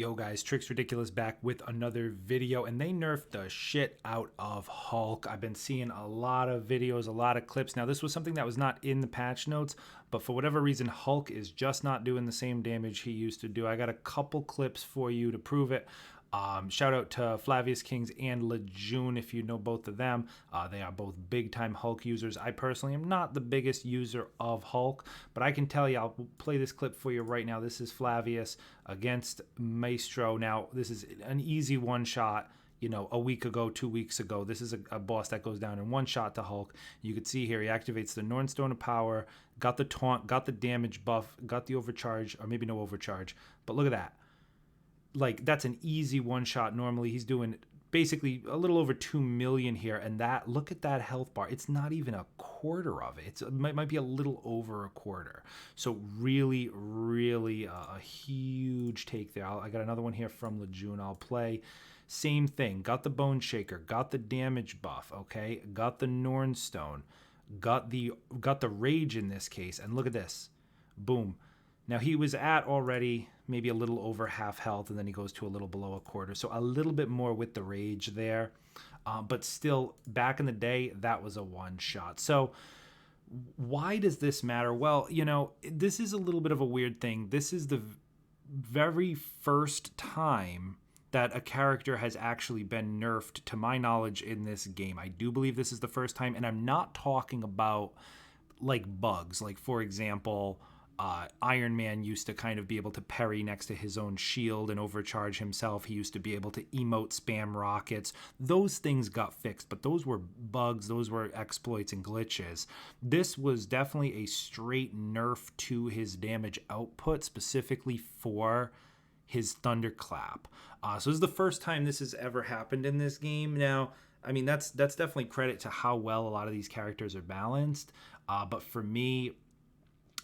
Yo guys, Tricks Ridiculous back with another video, and they nerfed the shit out of Hulk. I've been seeing a lot of videos, a lot of clips. Now this was something that was not in the patch notes, but for whatever reason Hulk is just not doing the same damage he used to do. I got a couple clips for you to prove it. Shout out to Flavius Kings and Lejeune if you know both of them. They are both big time Hulk users. I personally am not the biggest user of Hulk, but I can tell you, I'll play this clip for you right now. This is Flavius against Maestro. Now, this is an easy one shot. You know, a week ago, 2 weeks ago, this is a boss that goes down in one shot to Hulk. You can see here he activates the Norn Stone of Power, got the taunt, got the damage buff, got the overcharge, or maybe no overcharge, but look at that. Like, that's an easy one shot. Normally he's doing basically a little over 2 million here, and that, look at that health bar. It's not even a quarter of it. It might be a little over a quarter. So really a huge take there. I got another one here from Lejeune I'll play. Same thing, got the Bone Shaker, got the damage buff, okay, got the Norn Stone, got the rage in this case, and look at this, boom. Now he was at already maybe a little over half health, and then he goes to a little below a quarter. So a little bit more with the rage there. But still, back in the day, that was a one shot. So why does this matter? Well, you know, this is a little bit of a weird thing. This is the very first time that a character has actually been nerfed, to my knowledge, in this game. I do believe this is the first time, and I'm not talking about like bugs. Like, for example, Iron Man used to kind of be able to parry next to his own shield and overcharge himself. He used to be able to emote spam rockets. Those things got fixed, but those were bugs, those were exploits and glitches. This was definitely a straight nerf to his damage output, specifically for his thunderclap. So this is the first time this has ever happened in this game. Now, I mean, that's definitely credit to how well a lot of these characters are balanced. But for me,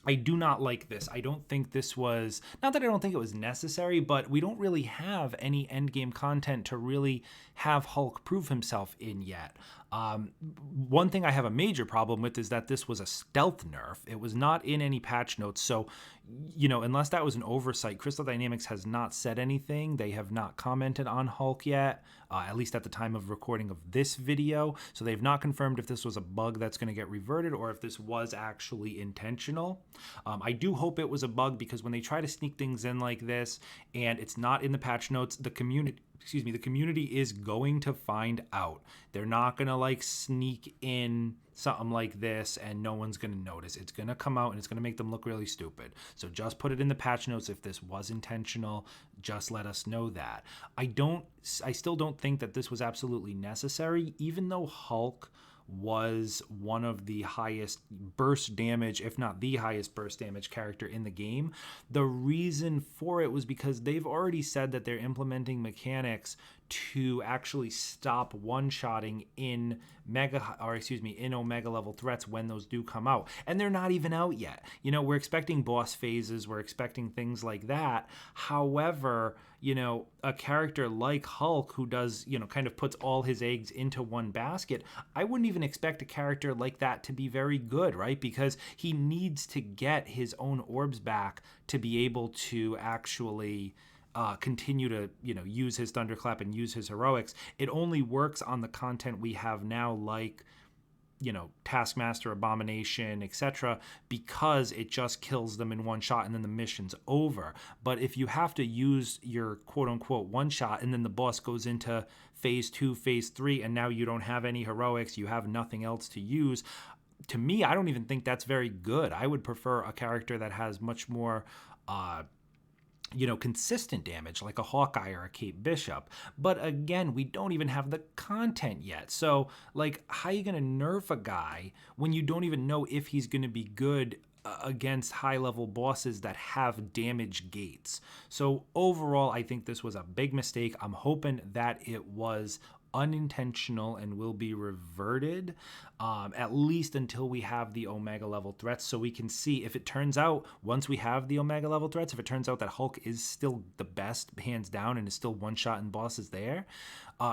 I do not like this. I don't think this was, not that I don't think it was necessary, but we don't really have any endgame content to really have Hulk prove himself in yet. One thing I have a major problem with is that this was a stealth nerf. It was not in any patch notes. So, you know, unless that was an oversight, Crystal Dynamics has not said anything. They have not commented on Hulk yet, at least at the time of recording of this video. So they've not confirmed if this was a bug that's going to get reverted or if this was actually intentional. I do hope it was a bug, because when they try to sneak things in like this and it's not in the patch notes, the community is going to find out. They're not going to like sneak in something like this and no one's going to notice. It's going to come out and it's going to make them look really stupid. So just put it in the patch notes if this was intentional. Just let us know that. I still don't think that this was absolutely necessary, even though Hulk was one of the highest burst damage, if not the highest burst damage character in the game. The reason for it was because they've already said that they're implementing mechanics to actually stop one-shotting in Omega level threats when those do come out. And they're not even out yet. You know, we're expecting boss phases, we're expecting things like that. However, you know, a character like Hulk, who does, you know, kind of puts all his eggs into one basket, I wouldn't even expect a character like that to be very good, right? Because he needs to get his own orbs back to be able to actually continue to, you know, use his thunderclap and use his heroics. It only works on the content we have now, like, you know, Taskmaster, Abomination, etc., because it just kills them in one shot and then the mission's over. But if you have to use your quote-unquote one shot and then the boss goes into phase 2, phase 3, and now you don't have any heroics, you have nothing else to use, to me, I don't even think that's very good. I would prefer a character that has much more you know, consistent damage, like a Hawkeye or a Kate Bishop. But again, we don't even have the content yet. So, like, how are you going to nerf a guy when you don't even know if he's going to be good against high-level bosses that have damage gates? So overall, I think this was a big mistake. I'm hoping that it was unintentional and will be reverted, at least until we have the Omega level threats, so we can see if it turns out, once we have the Omega level threats, if it turns out that Hulk is still the best hands down and is still one shot in bosses there,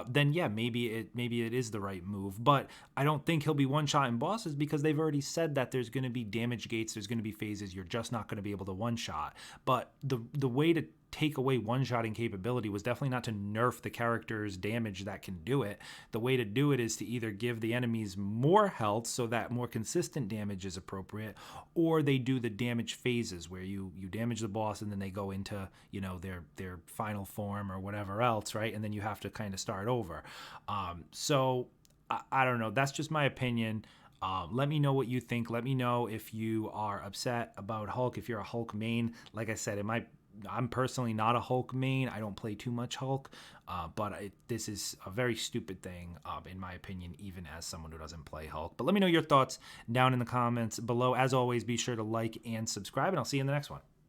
then yeah, maybe it is the right move. But I don't think he'll be one shot in bosses, because they've already said that there's going to be damage gates, there's going to be phases, you're just not going to be able to one shot. But the way to take away one-shotting capability was definitely not to nerf the character's damage that can do it. The way to do it is to either give the enemies more health so that more consistent damage is appropriate, or they do the damage phases where you damage the boss and then they go into, you know, their final form or whatever else, right? And then you have to kind of start over. So I don't know. That's just my opinion. Let me know what you think. Let me know if you are upset about Hulk, if you're a Hulk main. Like I said, I'm personally not a Hulk main. I don't play too much Hulk, but this is a very stupid thing, in my opinion, even as someone who doesn't play Hulk. But let me know your thoughts down in the comments below. As always, be sure to like and subscribe, and I'll see you in the next one.